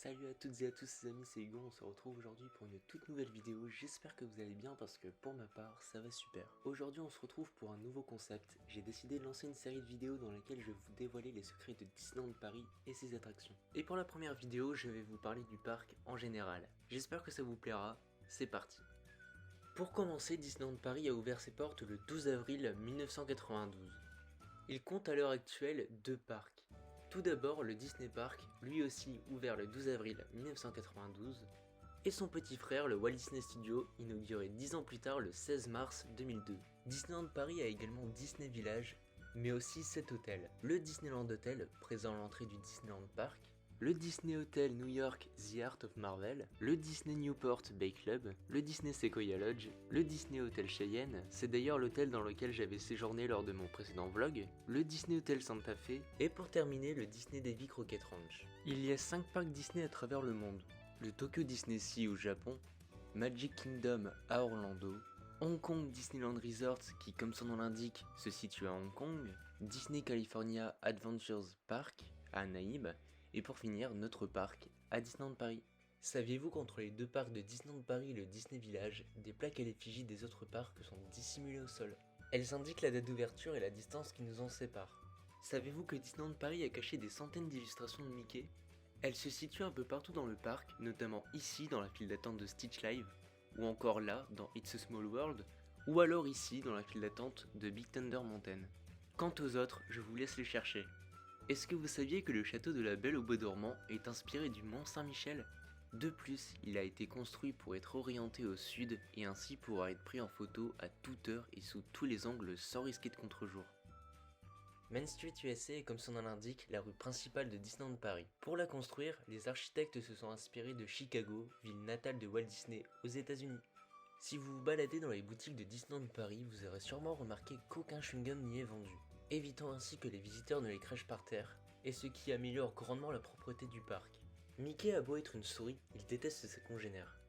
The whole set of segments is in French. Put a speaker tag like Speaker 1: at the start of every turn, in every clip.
Speaker 1: Salut à toutes et à tous les amis, c'est Hugo, on se retrouve aujourd'hui pour une toute nouvelle vidéo. J'espère que vous allez bien parce que pour ma part, ça va super. Aujourd'hui on se retrouve pour un nouveau concept. J'ai décidé de lancer une série de vidéos dans laquelle je vais vous dévoiler les secrets de Disneyland Paris et ses attractions. Et pour la première vidéo, je vais vous parler du parc en général. J'espère que ça vous plaira, c'est parti. Pour commencer, Disneyland Paris a ouvert ses portes le 12 avril 1992. Il compte à l'heure actuelle deux parcs. Tout d'abord le Disney Park, lui aussi ouvert le 12 avril 1992, et son petit frère le Walt Disney Studio, inauguré 10 ans plus tard le 16 mars 2002. Disneyland Paris a également Disney Village, mais aussi 7 hôtels. Le Disneyland Hotel, présent à l'entrée du Disneyland Park, le Disney Hotel New York The Art of Marvel, le Disney Newport Bay Club, le Disney Sequoia Lodge, le Disney Hotel Cheyenne, c'est d'ailleurs l'hôtel dans lequel j'avais séjourné lors de mon précédent vlog, le Disney Hotel Santa Fe, et pour terminer le Disney Davy Crockett Ranch. Il y a 5 parcs Disney à travers le monde, le Tokyo Disney Sea au Japon, Magic Kingdom à Orlando, Hong Kong Disneyland Resort qui comme son nom l'indique se situe à Hong Kong, Disney California Adventures Park à Anaheim, et pour finir, notre parc à Disneyland Paris. Saviez-vous qu'entre les deux parcs de Disneyland Paris et le Disney Village, des plaques à l'effigie des autres parcs sont dissimulées au sol? Elles indiquent la date d'ouverture et la distance qui nous en sépare. Savez-vous que Disneyland Paris a caché des centaines d'illustrations de Mickey? Elles se situent un peu partout dans le parc, notamment ici dans la file d'attente de Stitch Live, ou encore là dans It's a Small World, ou alors ici dans la file d'attente de Big Thunder Mountain. Quant aux autres, je vous laisse les chercher. Est-ce que vous saviez que le château de la Belle au Bois dormant est inspiré du Mont Saint-Michel? De plus, il a été construit pour être orienté au sud et ainsi pouvoir être pris en photo à toute heure et sous tous les angles sans risquer de contre-jour. Main Street USA est comme son nom l'indique la rue principale de Disneyland Paris. Pour la construire, les architectes se sont inspirés de Chicago, ville natale de Walt Disney aux États-Unis. Si vous vous baladez dans les boutiques de Disneyland Paris, vous aurez sûrement remarqué qu'aucun chewing-gum n'y est vendu, évitant ainsi que les visiteurs ne les crèchent par terre, et ce qui améliore grandement la propreté du parc. Mickey a beau être une souris, il déteste ses congénères.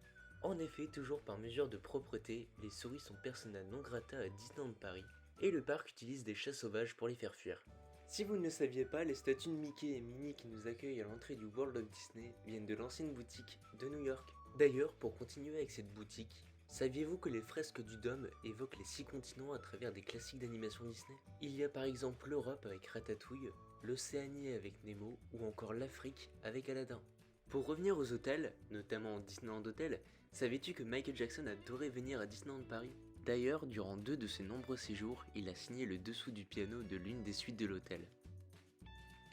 Speaker 1: En effet, toujours par mesure de propreté, les souris sont persona non grata à Disneyland Paris, et le parc utilise des chats sauvages pour les faire fuir. Si vous ne le saviez pas, les statues de Mickey et Minnie qui nous accueillent à l'entrée du World of Disney viennent de l'ancienne boutique de New York. D'ailleurs, pour continuer avec cette boutique, saviez-vous que les fresques du Dôme évoquent les 6 continents à travers des classiques d'animation Disney? Il y a par exemple l'Europe avec Ratatouille, l'Océanie avec Nemo ou encore l'Afrique avec Aladdin. Pour revenir aux hôtels, notamment au Disneyland Hotel, savais-tu que Michael Jackson adorait venir à Disneyland Paris? D'ailleurs, durant 2 de ses nombreux séjours, il a signé le dessous du piano de l'une des suites de l'hôtel.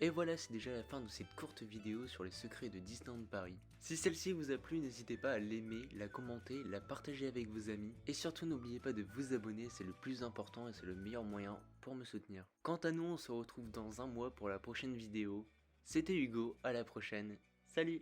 Speaker 1: Et voilà, c'est déjà la fin de cette courte vidéo sur les secrets de Disneyland Paris. Si celle-ci vous a plu, n'hésitez pas à l'aimer, la commenter, la partager avec vos amis. Et surtout n'oubliez pas de vous abonner, c'est le plus important et c'est le meilleur moyen pour me soutenir. Quant à nous, on se retrouve dans un mois pour la prochaine vidéo. C'était Hugo, à la prochaine, salut!